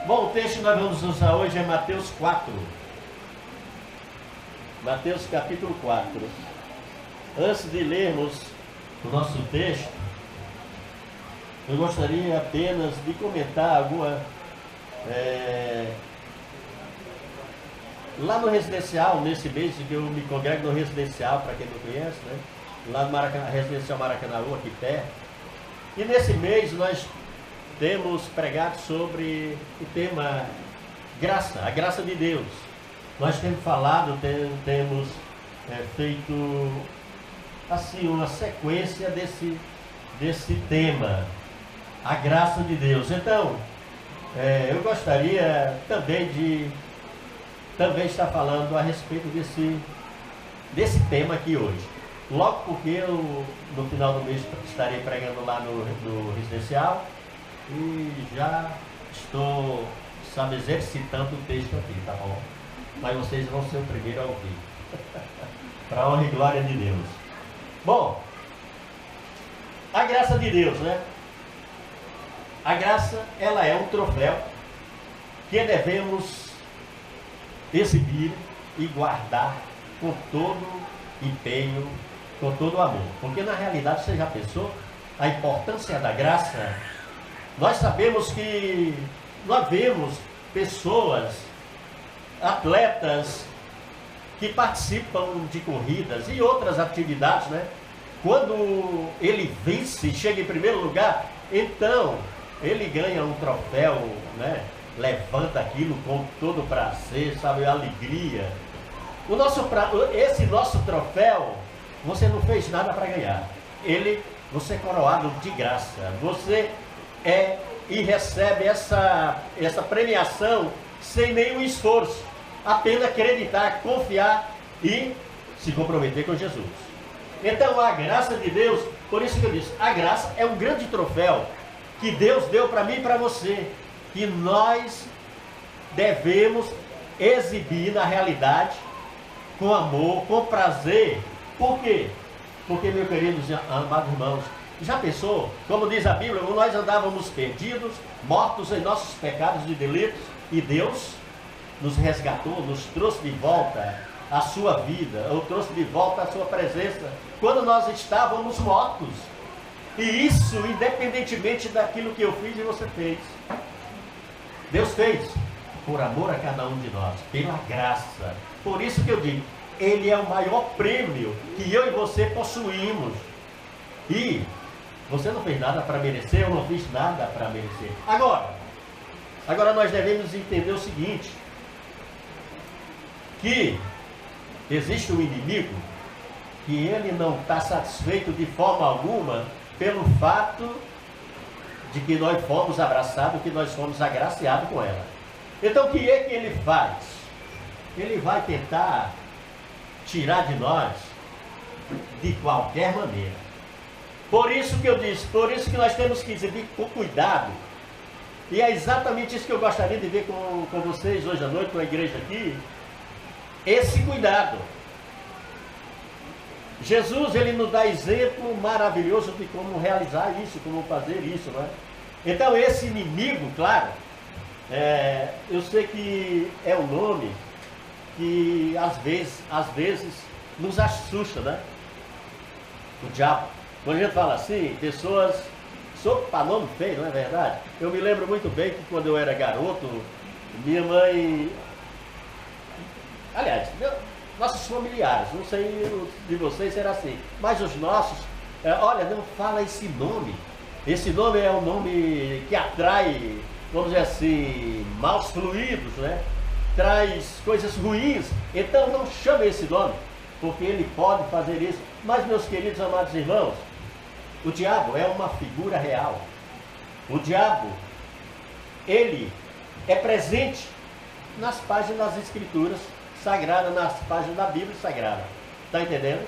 Bom, o texto que nós vamos usar hoje é Mateus 4. Mateus capítulo 4. Antes de lermos o nosso texto, eu gostaria apenas de comentar alguma... Lá no residencial, nesse mês que eu me congrego no residencial, para quem não conhece, né? Lá no residencial Maracanãú, aqui perto. E nesse mês nós temos pregado sobre o tema graça, a graça de Deus. Nós temos falado, temos feito assim uma sequência desse tema, a graça de Deus. Então, eu gostaria também estar falando a respeito desse tema aqui hoje. Logo porque eu, no final do mês, estarei pregando lá no residencial e já estou, exercitando o texto aqui, tá bom? Mas vocês vão ser o primeiro a ouvir. Para a honra e glória de Deus. Bom, a graça de Deus, né? A graça, ela é um troféu que devemos exibir e guardar com todo empenho, com todo amor. Porque na realidade, você já pensou a importância da graça? Nós sabemos que nós vemos pessoas, atletas, que participam de corridas e outras atividades, né? Quando ele vence, chega em primeiro lugar, então ele ganha um troféu, né? Levanta aquilo com todo prazer, sabe, alegria. Esse nosso troféu, você não fez nada para ganhar. Você é coroado de graça. Você e recebe essa premiação sem nenhum esforço. Apenas acreditar, confiar e se comprometer com Jesus. Então a graça de Deus, por isso que eu disse, a graça é um grande troféu que Deus deu para mim e para você, que nós devemos exibir na realidade, com amor, com prazer. Por quê? Porque, meus queridos amados irmãos, já pensou, como diz a Bíblia, nós andávamos perdidos, mortos em nossos pecados e delitos, e Deus nos resgatou, nos trouxe de volta a sua vida, ou trouxe de volta a sua presença, quando nós estávamos mortos. E isso independentemente daquilo que eu fiz e você fez. Deus fez por amor a cada um de nós, pela graça. Por isso que eu digo, Ele é o maior prêmio que eu e você possuímos. E você não fez nada para merecer, eu não fiz nada para merecer. Agora nós devemos entender o seguinte, que existe um inimigo que ele não está satisfeito de forma alguma pelo fato de que nós fomos abraçados, que nós fomos agraciados com ela. Então o que é que ele faz? Ele vai tentar tirar de nós de qualquer maneira. Por isso que eu disse, por isso que nós temos que exibir com cuidado. E é exatamente isso que eu gostaria de ver com vocês hoje à noite, com a igreja aqui. Esse cuidado. Jesus, ele nos dá exemplo maravilhoso de como realizar isso, como fazer isso, não é? Então esse inimigo, claro, eu sei que é um nome que às vezes nos assusta, né? O diabo. Quando a gente fala assim, pessoas, para nome feio, não é verdade? Eu me lembro muito bem que quando eu era garoto, minha mãe, aliás, nossos familiares, não sei de vocês será assim, mas os nossos, olha, não fala esse nome. Esse nome é um nome que atrai, vamos dizer assim, maus fluidos, né? Traz coisas ruins. Então não chame esse nome, porque ele pode fazer isso. Mas, meus queridos amados irmãos, o diabo é uma figura real. O diabo, ele é presente nas páginas das Escrituras Sagradas, nas páginas da Bíblia Sagrada. Está entendendo?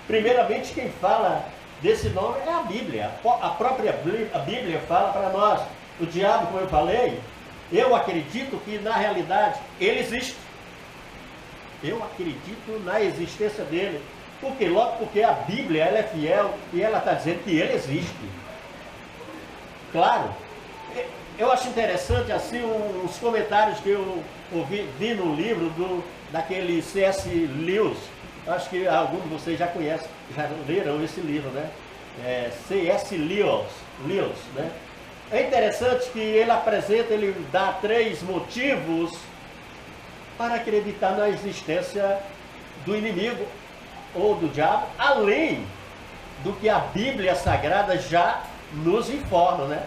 Primeiramente, quem fala desse nome é a Bíblia. A própria Bíblia fala para nós. O diabo, como eu falei, eu acredito que na realidade ele existe. Eu acredito na existência dele. Por quê? Logo porque a Bíblia ela é fiel e ela está dizendo que ele existe. Claro, eu acho interessante assim os comentários que eu vi no livro daquele C.S. Lewis. Acho que alguns de vocês já conhecem, já leram esse livro, né? C.S. Lewis, né? É interessante que ele dá 3 motivos para acreditar na existência do inimigo ou do diabo, além do que a Bíblia Sagrada já nos informa, né?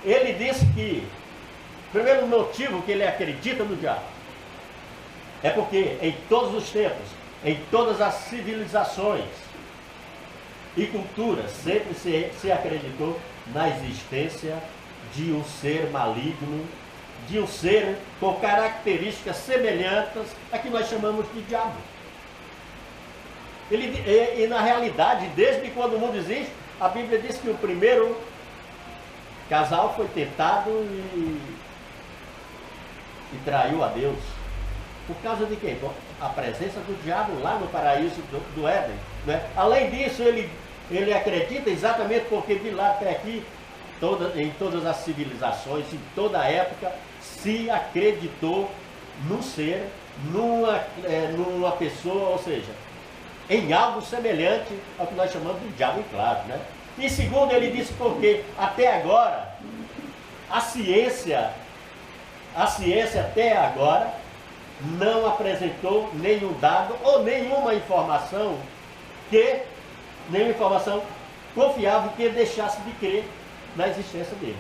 Ele diz que o primeiro motivo que ele acredita no diabo é porque em todos os tempos, em todas as civilizações e culturas, sempre se acreditou na existência de um ser maligno, de um ser com características semelhantes a que nós chamamos de diabo. E na realidade, desde quando o mundo existe, a Bíblia diz que o primeiro casal foi tentado e traiu a Deus. Por causa de quê? Bom, a presença do diabo lá no paraíso do Éden, né? Além disso, ele acredita exatamente porque de lá até aqui, em todas as civilizações, em toda a época, se acreditou num ser, numa pessoa, ou seja, em algo semelhante ao que nós chamamos de diabo, claro, né? E segundo, ele disse porque até agora, a ciência até agora não apresentou nenhum dado ou nenhuma informação confiável que deixasse de crer na existência dele.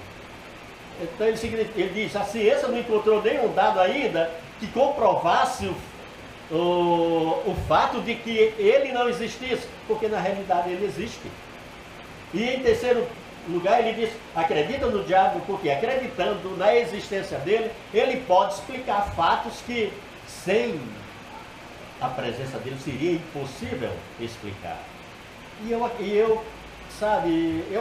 Então ele diz, a ciência não encontrou nenhum dado ainda que comprovasse o fato de que ele não existisse, porque na realidade ele existe. E em terceiro lugar ele diz, acredita no diabo porque acreditando na existência dele, ele pode explicar fatos que sem a presença dele seria impossível explicar. E eu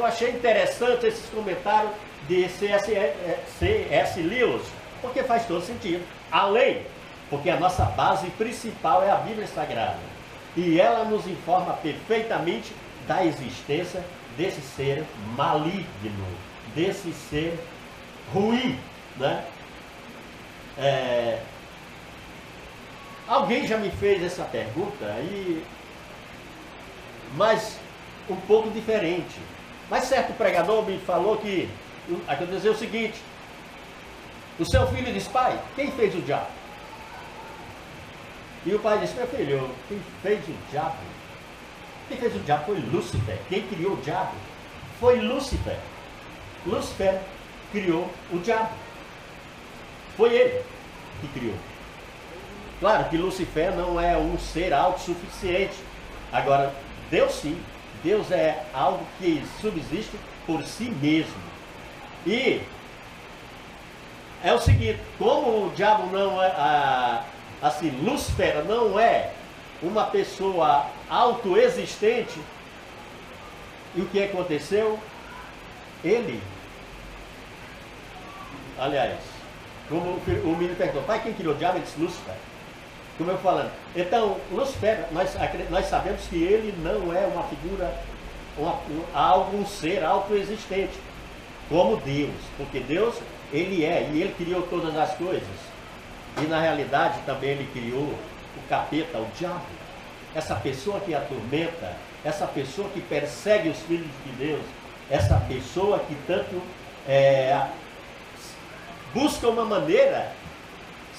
achei interessante esses comentários de C.S. Lewis, porque faz todo sentido. Além, porque a nossa base principal é a Bíblia Sagrada. E ela nos informa perfeitamente da existência desse ser maligno, desse ser ruim, né? Alguém já me fez essa pergunta, mas um pouco diferente. Mas certo pregador me falou que aconteceu o seguinte: o seu filho disse, pai, quem fez o diabo? E o pai disse, meu filho, quem fez o diabo? Quem fez o diabo foi Lúcifer. Quem criou o diabo foi Lúcifer. Lúcifer criou o diabo. Foi ele que criou. Claro que Lúcifer não é um ser autossuficiente. Agora, Deus sim. Deus é algo que subsiste por si mesmo. E é o seguinte, como o diabo não é, assim, Lúcifer não é uma pessoa autoexistente, e o que aconteceu? Aliás, como o menino perguntou, pai, quem criou o diabo? Ele disse, Lúcifer. Como eu falando. Então, Lúcifer, nós sabemos que ele não é uma figura, um ser autoexistente, como Deus. Porque Deus, ele é, e ele criou todas as coisas. E na realidade também ele criou o capeta, o diabo. Essa pessoa que atormenta, essa pessoa que persegue os filhos de Deus, essa pessoa que tanto busca uma maneira,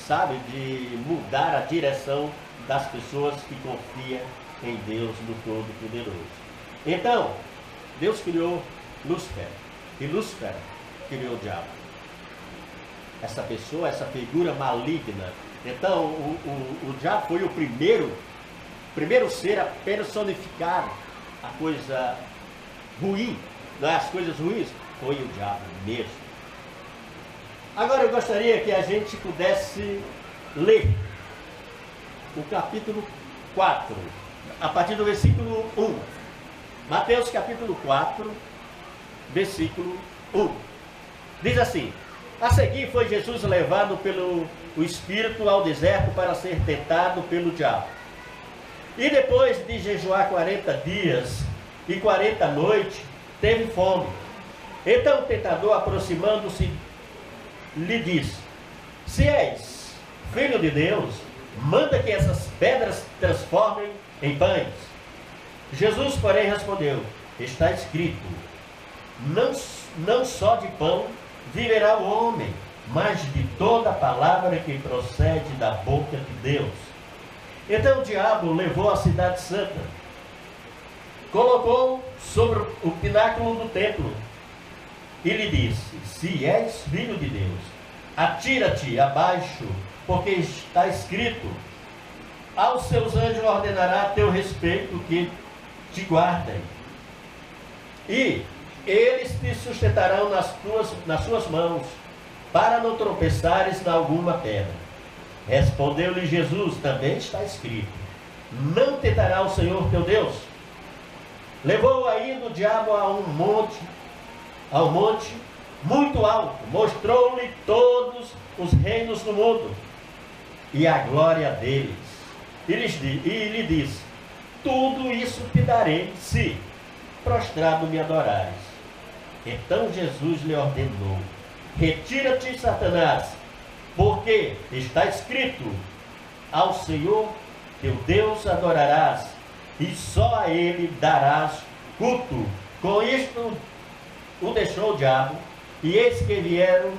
sabe, de mudar a direção das pessoas que confiam em Deus, no Todo-Poderoso. Então, Deus criou Lúcifer, e Lúcifer criou o diabo. Essa pessoa, essa figura maligna. Então, o diabo foi o primeiro ser a personificar a coisa ruim, não é? As coisas ruins, foi o diabo mesmo. Agora eu gostaria que a gente pudesse ler o capítulo 4, a partir do versículo 1. Mateus capítulo 4, versículo 1. Diz assim: a seguir foi Jesus levado pelo Espírito ao deserto para ser tentado pelo diabo. E depois de jejuar 40 dias e 40 noites, teve fome. Então o tentador, aproximando-se, lhe disse: se és filho de Deus, manda que essas pedras transformem em pães. Jesus, porém, respondeu: está escrito, não só de pão viverá o homem, mas de toda a palavra que procede da boca de Deus. Então o diabo levou a cidade santa, colocou sobre o pináculo do templo e lhe disse: se és filho de Deus, atira-te abaixo, porque está escrito: aos seus anjos ordenará a teu respeito que te guardem, e eles te sustentarão nas suas mãos, para não tropeçares em alguma pedra. Respondeu-lhe Jesus: também está escrito: não tentará o Senhor teu Deus. Levou ainda o diabo ao monte muito alto, mostrou-lhe todos os reinos do mundo e a glória deles, e lhe disse: tudo isso te darei, se prostrado me adorares. Então Jesus lhe ordenou: retira-te, Satanás, porque está escrito: ao Senhor teu Deus adorarás, e só a ele darás culto. Com isto o deixou o diabo, e eis que vieram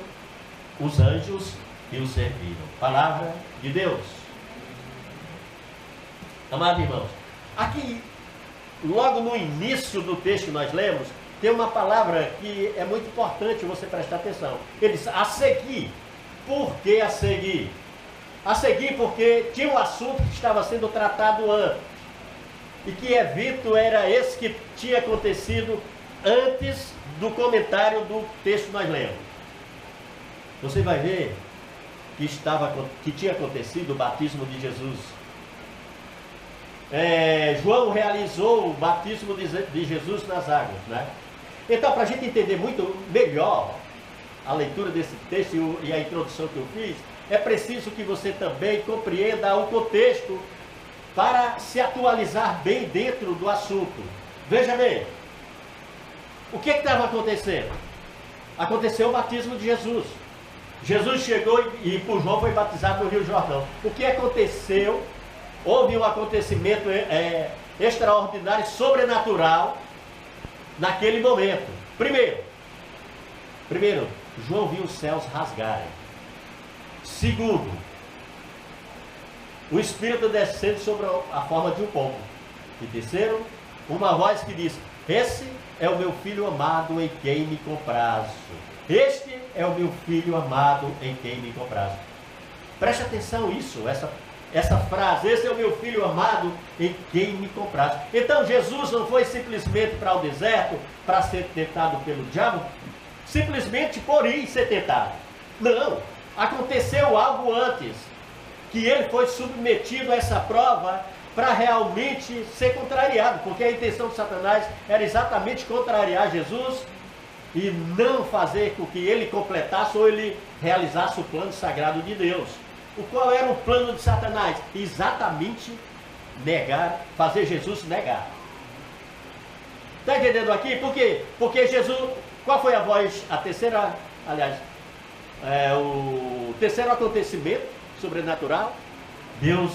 os anjos e o serviram. Palavra de Deus. Amados irmãos, aqui, logo no início do texto que nós lemos, tem uma palavra que é muito importante você prestar atenção. Ele diz: a seguir. Por que a seguir? A seguir porque tinha um assunto que estava sendo tratado antes. E que evento era esse que tinha acontecido antes do comentário do texto que nós lemos. Você vai ver que tinha acontecido o batismo de Jesus. João realizou o batismo de Jesus nas águas, né? Então, para a gente entender muito melhor a leitura desse texto e a introdução que eu fiz, é preciso que você também compreenda o contexto para se atualizar bem dentro do assunto. Veja bem, o que estava acontecendo? Aconteceu o batismo de Jesus. Jesus chegou e por João foi batizado no Rio Jordão. O que aconteceu? Houve um acontecimento extraordinário, sobrenatural, naquele momento. Primeiro, João viu os céus rasgarem. Segundo, o Espírito descendo sobre a forma de um pombo. E terceiro, uma voz que diz: esse é o meu filho amado em quem me comprazo. Este é o meu filho amado em quem me comprazo. Preste atenção nisso, essa frase: esse é o meu filho amado em quem me comprazo. Então Jesus não foi simplesmente para o deserto para ser tentado pelo diabo, simplesmente por ir ser tentado. Não, aconteceu algo antes, que ele foi submetido a essa prova para realmente ser contrariado, porque a intenção de Satanás era exatamente contrariar Jesus e não fazer com que ele completasse ou ele realizasse o plano sagrado de Deus. Qual era o plano de Satanás? Exatamente negar, fazer Jesus negar. Está entendendo aqui? Por quê? Porque Jesus, qual foi a voz, o terceiro acontecimento sobrenatural? Deus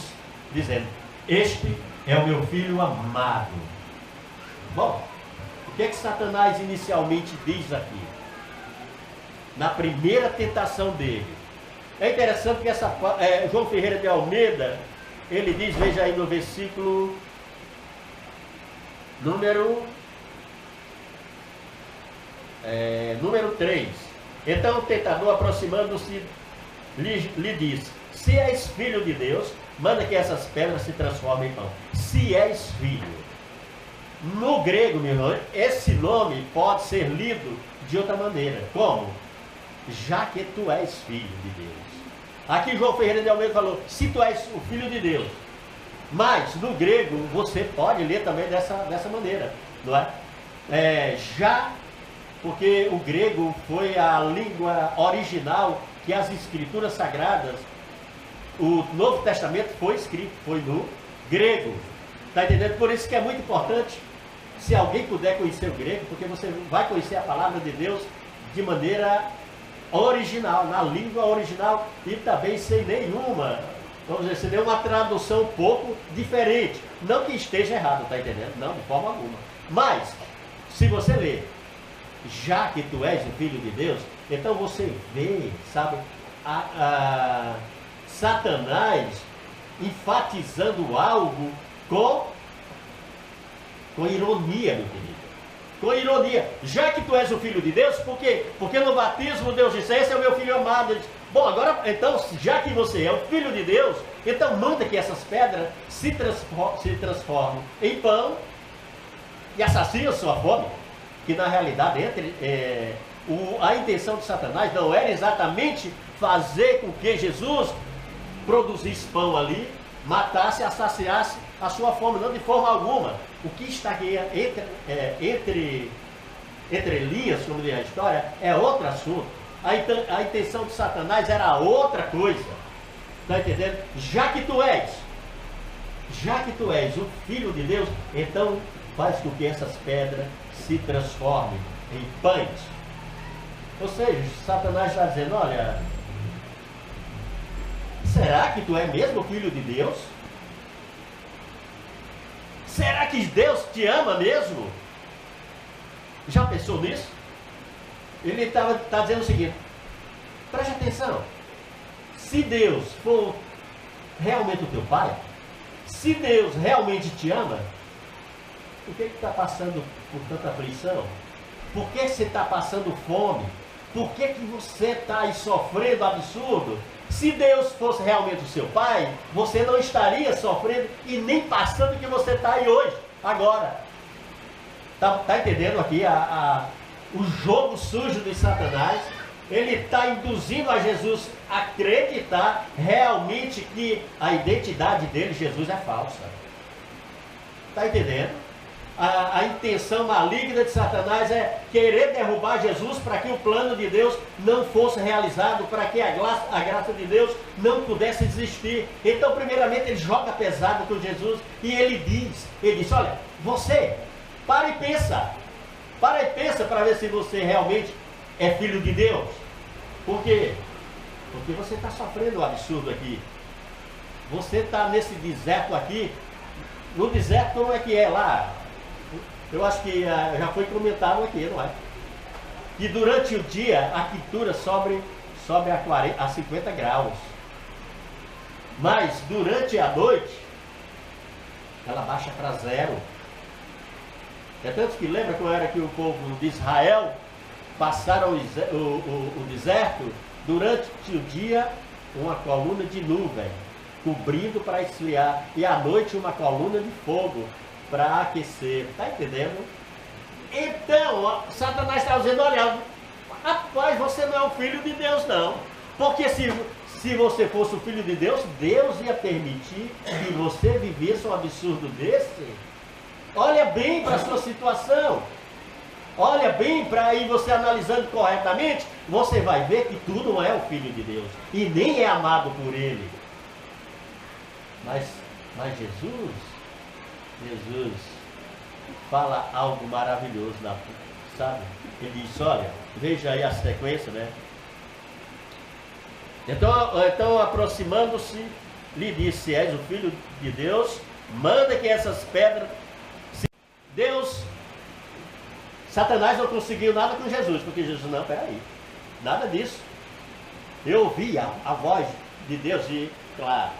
dizendo: este é o meu filho amado. Bom, o que é que Satanás inicialmente diz aqui? Na primeira tentação dele. É interessante que João Ferreira de Almeida, ele diz, veja aí no versículo número 3. Então o tentador, aproximando-se, lhe disse: se és filho de Deus, manda que essas pedras se transformem em pão. Se és filho. No grego, meu irmão, esse nome pode ser lido de outra maneira. Como? Já que tu és filho de Deus. Aqui João Ferreira de Almeida falou: se tu és o filho de Deus. Mas no grego você pode ler também dessa maneira, não é? Porque o grego foi a língua original que as escrituras sagradas, o Novo Testamento foi escrito, foi no grego. Está entendendo? Por isso que é muito importante, se alguém puder conhecer o grego, porque você vai conhecer a palavra de Deus de maneira original, na língua original, e também sem nenhuma, vamos dizer, sem nenhuma tradução um pouco diferente. Não que esteja errado, tá entendendo? Não, de forma alguma. Mas, se você ler, já que tu és o Filho de Deus, então você vê, sabe, Satanás enfatizando algo com ironia, meu querido. Com ironia. Já que tu és o Filho de Deus, por quê? Porque no batismo Deus disse, esse é o meu Filho amado. Ele disse, bom, agora, então, já que você é o Filho de Deus, então manda que essas pedras se transformem em pão e assassinem a sua fome. Que na realidade, a intenção de Satanás não era exatamente fazer com que Jesus produzisse pão ali, matasse, assassinasse a sua fome, não de forma alguma. O que está aqui entre linhas, como diz a história, é outro assunto. A intenção de Satanás era outra coisa. Está entendendo? Já que tu és o Filho de Deus, então faz com que essas pedras se transformem em pães. Ou seja, Satanás está dizendo, olha, será que tu é mesmo o Filho de Deus? Será que Deus te ama mesmo? Já pensou nisso? Ele está dizendo o seguinte, preste atenção, se Deus for realmente o teu Pai, se Deus realmente te ama, por que está passando por tanta aflição? Por que você está passando fome? Por que você está aí sofrendo absurdo? Se Deus fosse realmente o seu Pai, você não estaria sofrendo e nem passando o que você está aí hoje, agora. Tá entendendo aqui o jogo sujo de Satanás? Ele está induzindo a Jesus a acreditar realmente que a identidade dele, Jesus, é falsa. Está entendendo? A intenção maligna de Satanás é querer derrubar Jesus para que o plano de Deus não fosse realizado, para que a graça de Deus não pudesse existir. Então, primeiramente, ele joga pesado com Jesus e ele diz, olha, você, para e pensa para ver se você realmente é filho de Deus. Por quê? Porque você está sofrendo um absurdo aqui. Você está nesse deserto aqui. No deserto, como é que é lá? Eu acho que já foi comentado aqui, não é? Que durante o dia a quentura sobe a 50 graus. Mas durante a noite, ela baixa para 0. É tanto que lembra como era que o povo de Israel passaram o deserto? Durante o dia, uma coluna de nuvem, cobrindo para esfriar. E à noite, uma coluna de fogo para aquecer. Está entendendo? Então, Satanás está dizendo, olha, rapaz, você não é o Filho de Deus, não. Porque se você fosse o Filho de Deus, Deus ia permitir que você vivesse um absurdo desse. Olha bem para a sua situação. Olha bem para aí você analisando corretamente, você vai ver que tu não é o Filho de Deus. E nem é amado por Ele. Mas Jesus fala algo maravilhoso, sabe? Ele diz, olha, veja aí a sequência, né? Então aproximando-se, lhe disse, és o Filho de Deus, manda que essas pedras... Satanás não conseguiu nada com Jesus, porque Jesus, não, peraí, nada disso. Eu ouvi a voz de Deus e, claro,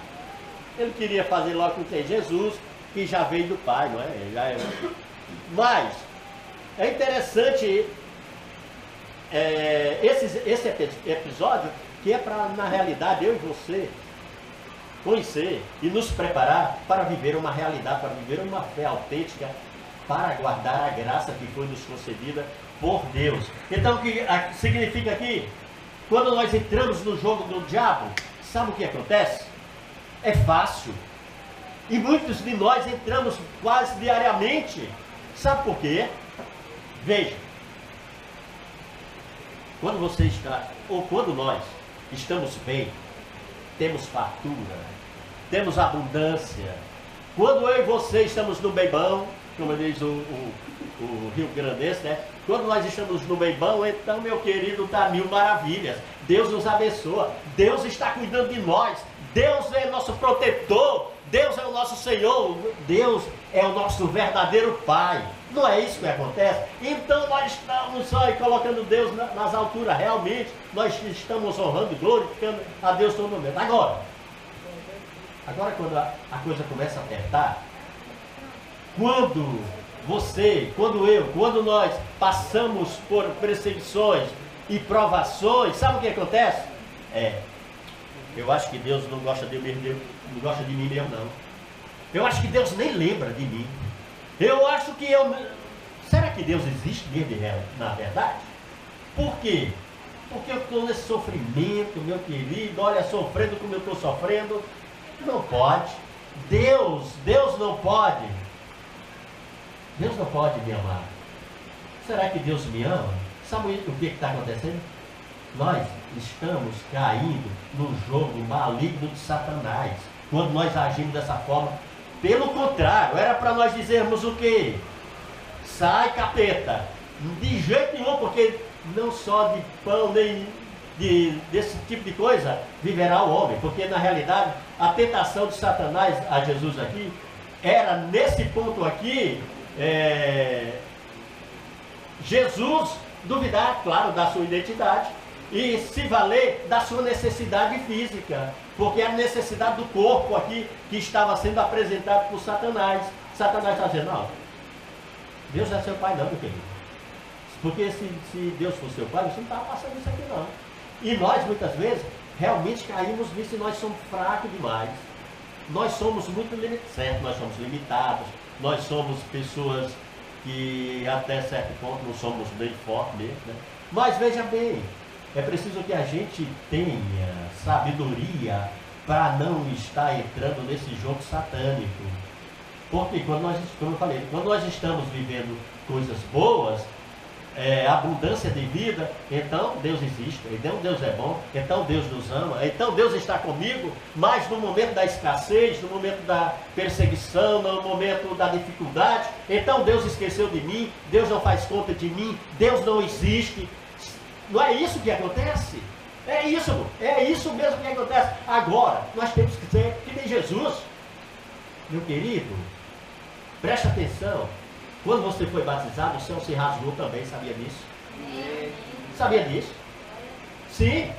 ele queria fazer logo com quem? Jesus, que já veio do Pai, não é? Mas é interessante esse episódio, que é para, na realidade, eu e você conhecer e nos preparar para viver uma realidade, para viver uma fé autêntica, para aguardar a graça que foi nos concedida por Deus. Então, o que significa aqui? Quando nós entramos no jogo do diabo, sabe o que acontece? É fácil. E muitos de nós entramos quase diariamente. Sabe por quê? Veja. Quando você está, ou quando nós estamos bem, temos fartura, temos abundância. Quando eu e você estamos no bem bom, como diz o Rio Grandense, né? Quando nós estamos no meio bom, então, meu querido, tá mil maravilhas. Deus nos abençoa, Deus está cuidando de nós, Deus é nosso protetor, Deus é o nosso Senhor, Deus é o nosso verdadeiro Pai. Não é isso que acontece? Então nós estamos só colocando Deus nas alturas, realmente, nós estamos honrando e glorificando a Deus todo momento. Agora quando a coisa começa a apertar, quando você, quando eu, quando nós passamos por perseguições e provações, sabe o que acontece? Eu acho que Deus não gosta de mim, não gosta de mim mesmo, não. Eu acho que Deus nem lembra de mim. Eu acho que será que Deus existe mesmo, na verdade? Por quê? Porque eu estou nesse sofrimento, meu querido, olha, sofrendo como eu estou sofrendo. Não pode. Deus não pode. Deus não pode me amar. Será que Deus me ama? Sabe o que está acontecendo? Nós estamos caindo no jogo maligno de Satanás. Quando nós agimos dessa forma, pelo contrário, era para nós dizermos o quê? Sai, capeta. De jeito nenhum, porque não só de pão, nem desse tipo de coisa viverá o homem. Porque na realidade, a tentação de Satanás a Jesus aqui, era nesse ponto aqui, Jesus duvidar, claro, da sua identidade e se valer da sua necessidade física, porque é a necessidade do corpo aqui que estava sendo apresentado por Satanás. Satanás está dizendo, não, Deus é seu pai não, meu querido, porque se Deus fosse seu pai, você não estava passando isso aqui não. E nós muitas vezes realmente caímos nisso e nós somos fracos demais. Nós somos muito limitados, nós somos limitados, nós somos pessoas que até certo ponto não somos bem fortes mesmo, né? Mas veja bem, é preciso que a gente tenha sabedoria para não estar entrando nesse jogo satânico. Porque quando nós, como eu falei, quando nós estamos vivendo coisas boas, abundância de vida, então Deus existe, então Deus é bom, então Deus nos ama, então Deus está comigo, mas no momento da escassez, no momento da perseguição, no momento da dificuldade, então Deus esqueceu de mim, Deus não faz conta de mim, Deus não existe. Não é isso que acontece? É isso mesmo que acontece. Agora, nós temos que ser que nem Jesus. Meu querido, preste atenção. Quando você foi batizado, o céu se rasgou também, sabia disso? Sabia disso? Sim,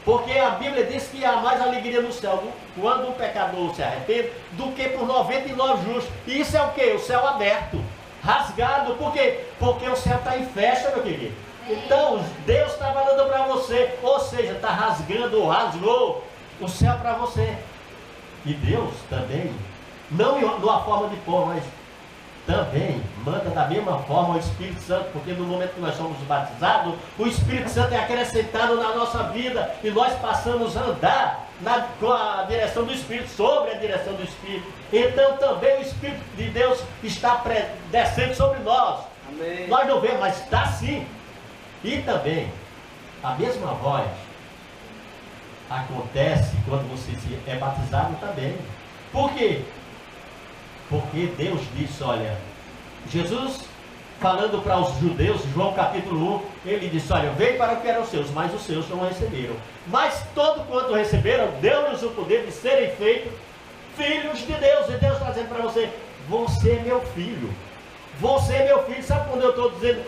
porque a Bíblia diz que há mais alegria no céu quando o pecador se arrepende do que por 99 justos. E isso é o que? O céu aberto, rasgado. Por quê? Porque o céu está em festa, meu querido. Então, Deus está falando para você, ou seja, está rasgando ou rasgou o céu para você. E Deus também, não numa forma de pão, mas também manda da mesma forma o Espírito Santo, porque no momento que nós somos batizados, o Espírito Santo é acrescentado na nossa vida e nós passamos a andar com a direção do Espírito, sobre a direção do Espírito. Então também o Espírito de Deus está descendo sobre nós. Amém. Nós não vemos, mas está sim. E também a mesma voz acontece quando você é batizado também. Por quê? Porque Deus disse, olha, Jesus falando para os judeus, João capítulo 1, ele disse, olha, veio para o que eram seus, mas os seus não receberam. Mas todo quanto receberam, deu-lhes o poder de serem feitos filhos de Deus. E Deus está dizendo para você, você é meu filho. Você é meu filho. Sabe quando eu estou dizendo,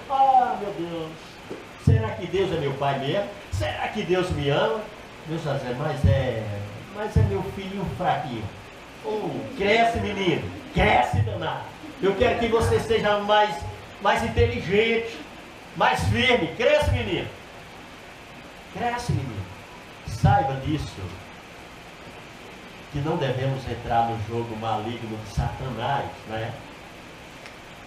meu Deus, será que Deus é meu pai mesmo? Será que Deus me ama? Deus está dizendo, mas é meu filho fraquinho. Cresce, menino, cresce, danado. Eu quero que você seja mais inteligente, mais firme. Cresce, menino. Cresce, menino. Saiba disso, que não devemos entrar no jogo maligno de Satanás, né?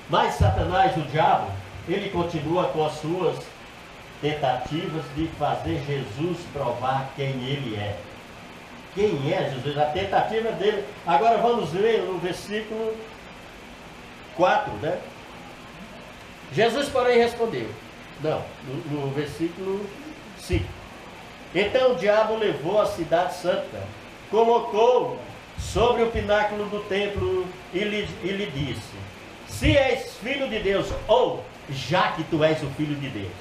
Mas Satanás, o diabo, ele continua com as suas tentativas de fazer Jesus provar quem ele é. Quem é Jesus? A tentativa dele. Agora vamos ler no versículo 4, né? Jesus, porém, respondeu. Não, no versículo 5. Então o diabo levou a cidade santa, colocou sobre o pináculo do templo e lhe disse: se és filho de Deus, ou já que tu és o filho de Deus.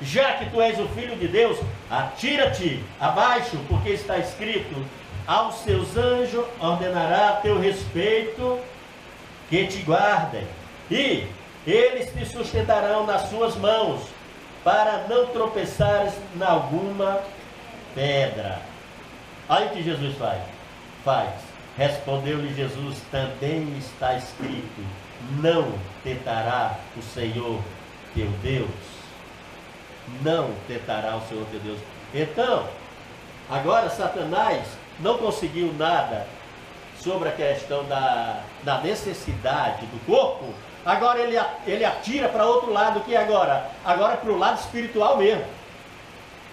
Já que tu és o filho de Deus, atira-te abaixo, porque está escrito: aos seus anjos ordenará a teu respeito que te guardem, e eles te sustentarão nas suas mãos, para não tropeçares em alguma pedra. Olha o que Jesus faz. Respondeu-lhe Jesus: também está escrito: não tentará o Senhor teu Deus. Não tentará o Senhor teu Deus. Então, agora Satanás não conseguiu nada sobre a questão da necessidade do corpo. Agora ele atira para outro lado, que agora para o lado espiritual mesmo.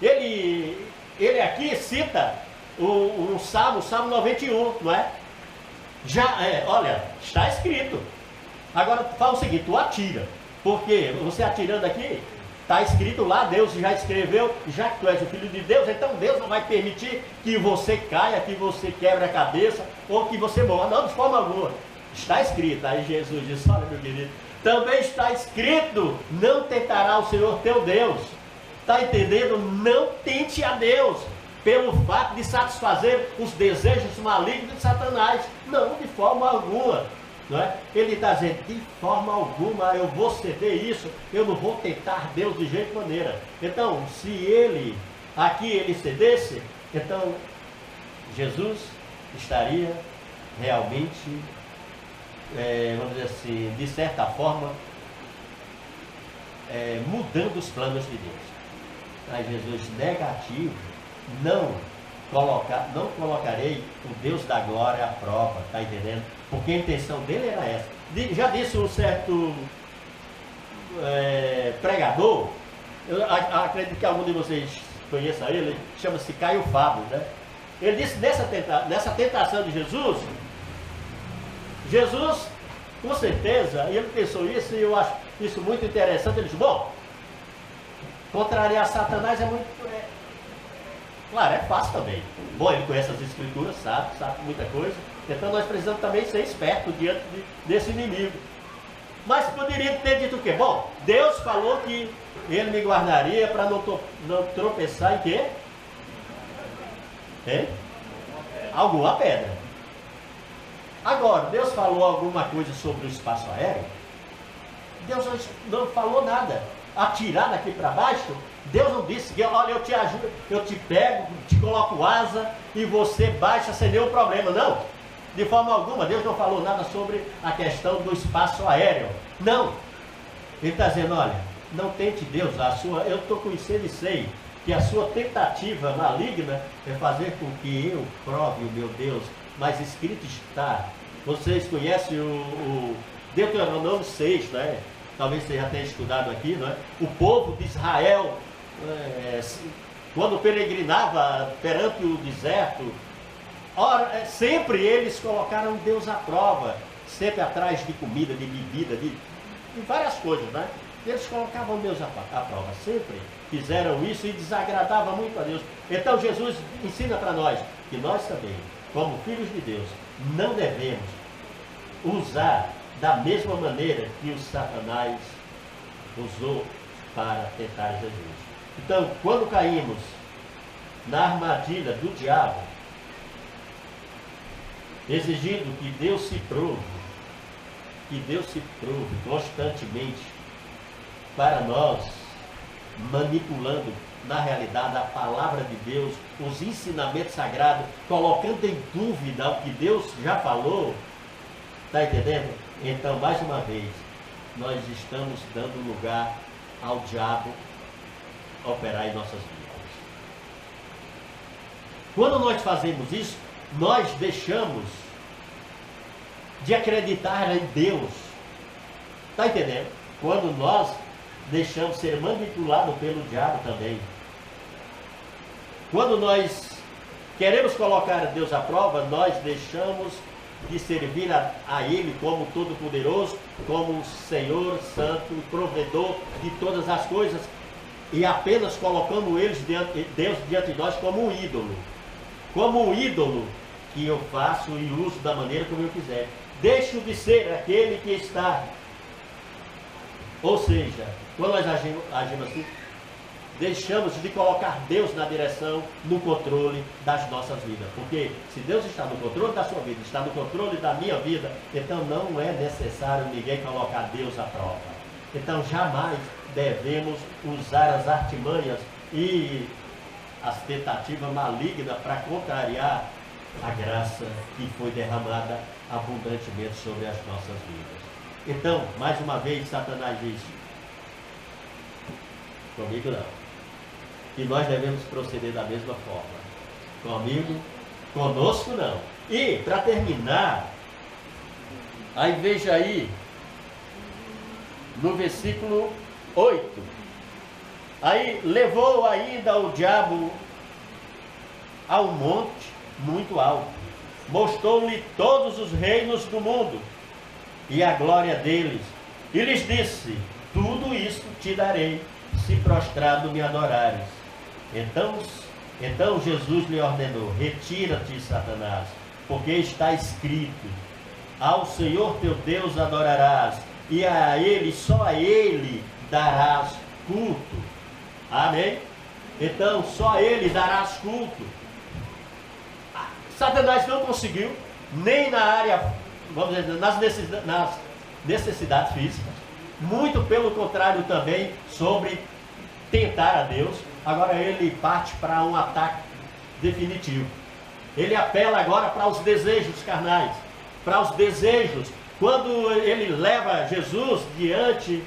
Ele aqui cita o Salmo 91, não é? Olha, está escrito. Agora fala o seguinte: tu atira, porque você atirando aqui, está escrito lá, Deus já escreveu, já que tu és o filho de Deus, então Deus não vai permitir que você caia, que você quebre a cabeça, ou que você morra. Não, de forma alguma. Está escrito. Aí Jesus disse: olha, meu querido, também está escrito: não tentará o Senhor teu Deus. Está entendendo? Não tente a Deus, pelo fato de satisfazer os desejos malignos de Satanás. Não, de forma alguma. Não é? Ele está dizendo: de forma alguma eu vou ceder isso, eu não vou tentar Deus de jeito maneira. Então, se ele cedesse, então Jesus estaria realmente, vamos dizer assim, de certa forma, mudando os planos de Deus. Mas Jesus negativo: não colocarei o Deus da glória à prova, está entendendo? Porque a intenção dele era essa. Já disse um certo pregador, eu acredito que algum de vocês conheça ele, chama-se Caio Fábio, né? Ele disse nessa tentação de Jesus, com certeza, e ele pensou isso, e eu acho isso muito interessante. Ele disse: bom, contrariar Satanás é muito... claro, é fácil também. Bom, ele conhece as escrituras, sabe muita coisa. Então nós precisamos também ser espertos diante desse inimigo. Mas poderia ter dito o quê? Bom, Deus falou que ele me guardaria para não tropeçar em quê? Alguma pedra. Agora, Deus falou alguma coisa sobre o espaço aéreo? Deus não falou nada. Atirar daqui para baixo, Deus não disse que: olha, eu te ajudo, eu te pego, te coloco asa e você baixa sem nenhum problema. Não, de forma alguma. Deus não falou nada sobre a questão do espaço aéreo. Não. Ele está dizendo: olha, não tente Deus, eu estou conhecendo e sei que a sua tentativa maligna é fazer com que eu prove o meu Deus. Mas escrito está. Vocês conhecem o Deuteronômio 6, né? Talvez você já tenha estudado aqui, não é? O povo de Israel, quando peregrinava perante o deserto, sempre eles colocaram Deus à prova, sempre atrás de comida, de bebida, de várias coisas, né? Eles colocavam Deus à prova, sempre fizeram isso e desagradava muito a Deus. Então Jesus ensina para nós que nós também, como filhos de Deus, não devemos usar da mesma maneira que o Satanás usou para tentar Jesus. Então, quando caímos na armadilha do diabo, exigindo que Deus se prove constantemente para nós, manipulando na realidade a palavra de Deus, os ensinamentos sagrados, colocando em dúvida o que Deus já falou, está entendendo? Então, mais uma vez, nós estamos dando lugar ao diabo operar em nossas vidas. Quando nós fazemos isso, nós deixamos de acreditar em Deus. Está entendendo? Quando nós deixamos ser manipulados pelo diabo também. Quando nós queremos colocar Deus à prova, nós deixamos de servir a Ele como Todo-Poderoso, como Senhor, Santo, Provedor de todas as coisas, e apenas colocamos Deus diante de nós como um ídolo. Como um ídolo que eu faço e uso da maneira como eu quiser. Deixo de ser aquele que está. Ou seja, quando nós agimos assim, deixamos de colocar Deus na direção, no controle das nossas vidas. Porque se Deus está no controle da sua vida, está no controle da minha vida, então não é necessário ninguém colocar Deus à prova. Então jamais devemos usar as artimanhas e as tentativas malignas para contrariar a graça que foi derramada abundantemente sobre as nossas vidas. Então, mais uma vez, Satanás diz: comigo não. E nós devemos proceder da mesma forma. Comigo, conosco não. E, para terminar, aí veja aí, no versículo 8. Aí levou ainda o diabo ao monte muito alto, mostrou-lhe todos os reinos do mundo e a glória deles, e lhes disse: tudo isto te darei, se prostrado me adorares. Então Jesus lhe ordenou: retira-te, Satanás, porque está escrito: ao Senhor teu Deus adorarás, e a Ele, só a Ele, darás culto. Amém? Então, só a Ele darás culto. Satanás não conseguiu, nem na área, vamos dizer, nas necessidades físicas, muito pelo contrário também, sobre tentar a Deus. Agora ele parte para um ataque definitivo. Ele apela agora para os desejos carnais, para os desejos. Quando ele leva Jesus diante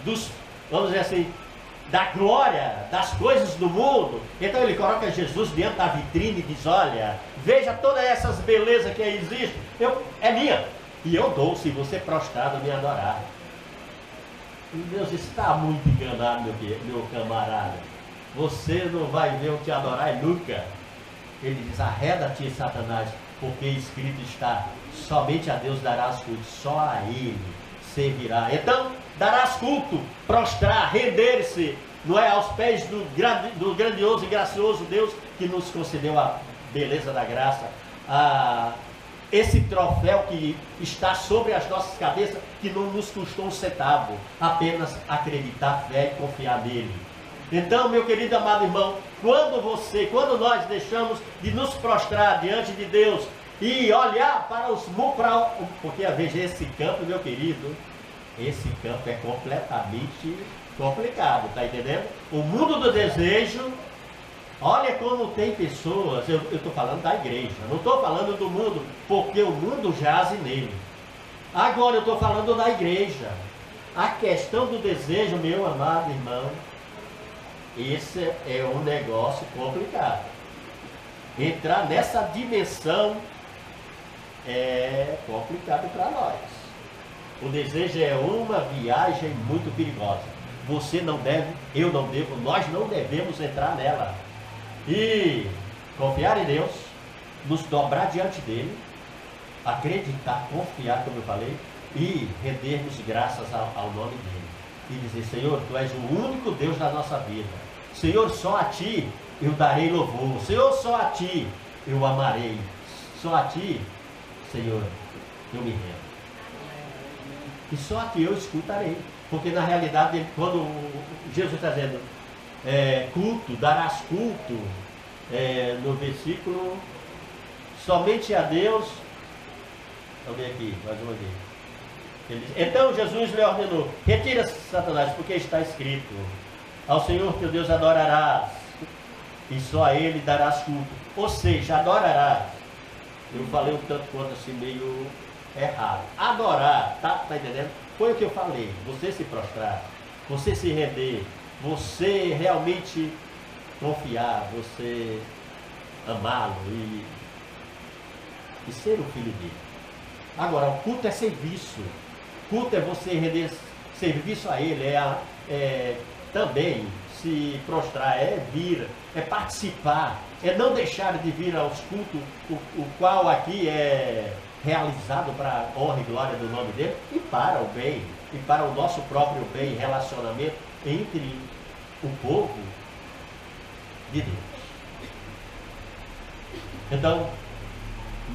dos, vamos dizer assim, da glória, das coisas do mundo, então ele coloca Jesus diante da vitrine e diz: olha, veja todas essas belezas que existem, é minha, e eu dou se você prostrado me adorar. E Deus está muito enganado, meu camarada. Você não vai ver eu te adorar nunca. Ele diz: arreda-te, Satanás, porque escrito está: somente a Deus darás culto, só a Ele servirá. Então, darás culto, prostrar, render-se, não é, aos pés do grandioso e gracioso Deus que nos concedeu a beleza da graça, esse troféu que está sobre as nossas cabeças, que não nos custou um centavo, apenas acreditar, fé e confiar nele. Então, meu querido amado irmão, quando nós deixamos de nos prostrar diante de Deus e olhar para os mundos, porque veja, esse campo, meu querido, esse campo é completamente complicado, está entendendo? O mundo do desejo, olha como tem pessoas, eu estou falando da igreja, não estou falando do mundo, porque o mundo jaze nele. Agora eu estou falando da igreja. A questão do desejo, meu amado irmão, esse é um negócio complicado. Entrar nessa dimensão é complicado para nós. O desejo é uma viagem muito perigosa. Você não deve, eu não devo, nós não devemos entrar nela. E confiar em Deus, nos dobrar diante dele, acreditar, confiar, como eu falei, e rendermos graças ao nome dele. E dizer: Senhor, Tu és o único Deus da nossa vida. Senhor, só a Ti eu darei louvor. Senhor, só a Ti eu amarei. Só a Ti, Senhor, eu me rendo. E só a Ti eu escutarei. Porque na realidade, quando Jesus está dizendo culto, darás culto, no versículo, somente a Deus. Vamos ver aqui, mais uma vez. Ele diz: então Jesus lhe ordenou: retira-se, Satanás, porque está escrito: ao Senhor teu Deus adorarás, e só a Ele darás culto. Ou seja, adorarás. Eu falei um tanto quanto assim, meio errado. Adorar, tá entendendo? Foi o que eu falei: você se prostrar, você se render, você realmente confiar, você amá-lo e ser o filho dele. Agora, o culto é serviço. Culto é você render serviço a Ele, também se prostrar, é vir, é participar, é não deixar de vir aos cultos, o qual aqui é realizado para a honra e glória do nome dele, e para o bem, e para o nosso próprio bem, relacionamento entre o povo de Deus. Então,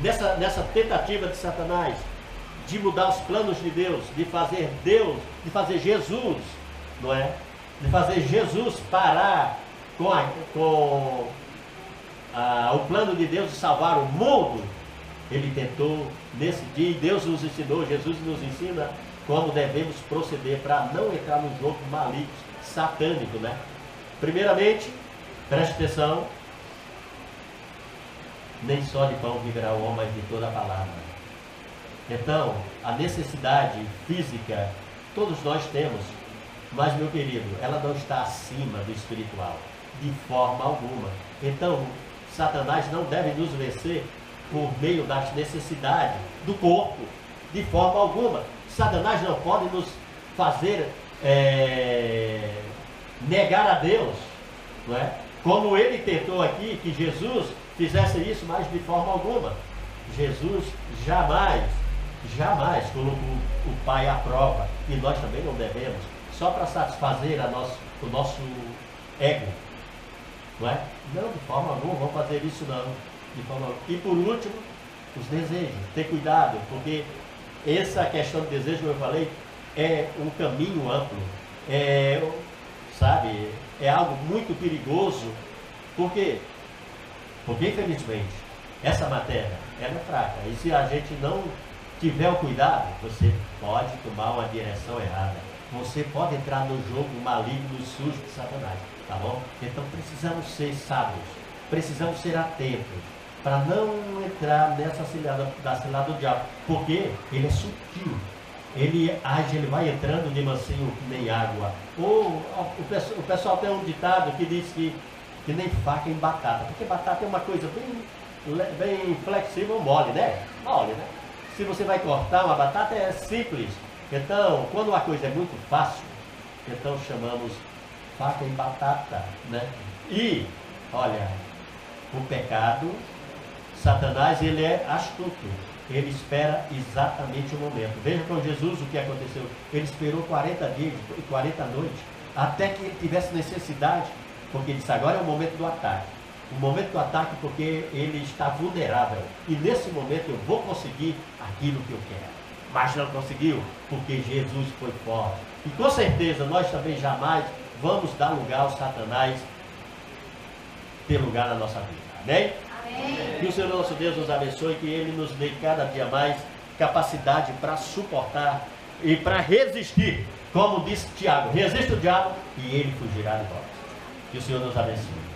nessa tentativa de Satanás de mudar os planos de Deus, de fazer Jesus, não é? De fazer Jesus parar com o plano de Deus de salvar o mundo, ele tentou nesse dia, e Deus nos ensinou, Jesus nos ensina como devemos proceder para não entrar no jogo maligno, satânico, né? Primeiramente, preste atenção, nem só de pão viverá o homem, mas de toda a palavra. Então, a necessidade física, todos nós temos, mas, meu querido, ela não está acima do espiritual, de forma alguma. Então, Satanás não deve nos vencer por meio das necessidades do corpo, de forma alguma. Satanás não pode nos fazer negar a Deus, não é? Como ele tentou aqui que Jesus fizesse isso, mas de forma alguma. Jesus jamais colocou o Pai à prova, e nós também não devemos, só para satisfazer o nosso ego, não é? Não, de forma alguma, vamos fazer isso não. De forma alguma. E por último, os desejos, ter cuidado, porque essa questão de desejo, como eu falei, é um caminho amplo, sabe, é algo muito perigoso. Por quê? Porque infelizmente essa matéria ela é fraca, e se a gente não tiver o cuidado, você pode tomar uma direção errada, você pode entrar no jogo maligno e sujo de Satanás, tá bom? Então precisamos ser sábios, precisamos ser atentos para não entrar nessa cilada do diabo, porque ele é sutil, ele age, ele vai entrando de mansinho que nem água. Ou o pessoal tem um ditado que diz que nem faca em batata, porque batata é uma coisa bem flexível, mole, né? Mole, né? Se você vai cortar uma batata, é simples. Então, quando uma coisa é muito fácil, então chamamos faca em batata, né? E, olha, o pecado, Satanás, ele é astuto. Ele espera exatamente o momento. Veja com Jesus o que aconteceu. Ele esperou 40 dias e 40 noites, até que ele tivesse necessidade, porque ele disse, agora é o momento do ataque. O momento do ataque, porque ele está vulnerável. E nesse momento eu vou conseguir aquilo que eu quero. Mas não conseguiu, porque Jesus foi forte. E com certeza nós também jamais vamos dar lugar ao Satanás ter lugar na nossa vida. Amém? Amém. Que o Senhor nosso Deus nos abençoe, que Ele nos dê cada dia mais capacidade para suportar e para resistir. Como disse Tiago, resista o diabo e ele fugirá de nós. Que o Senhor nos abençoe.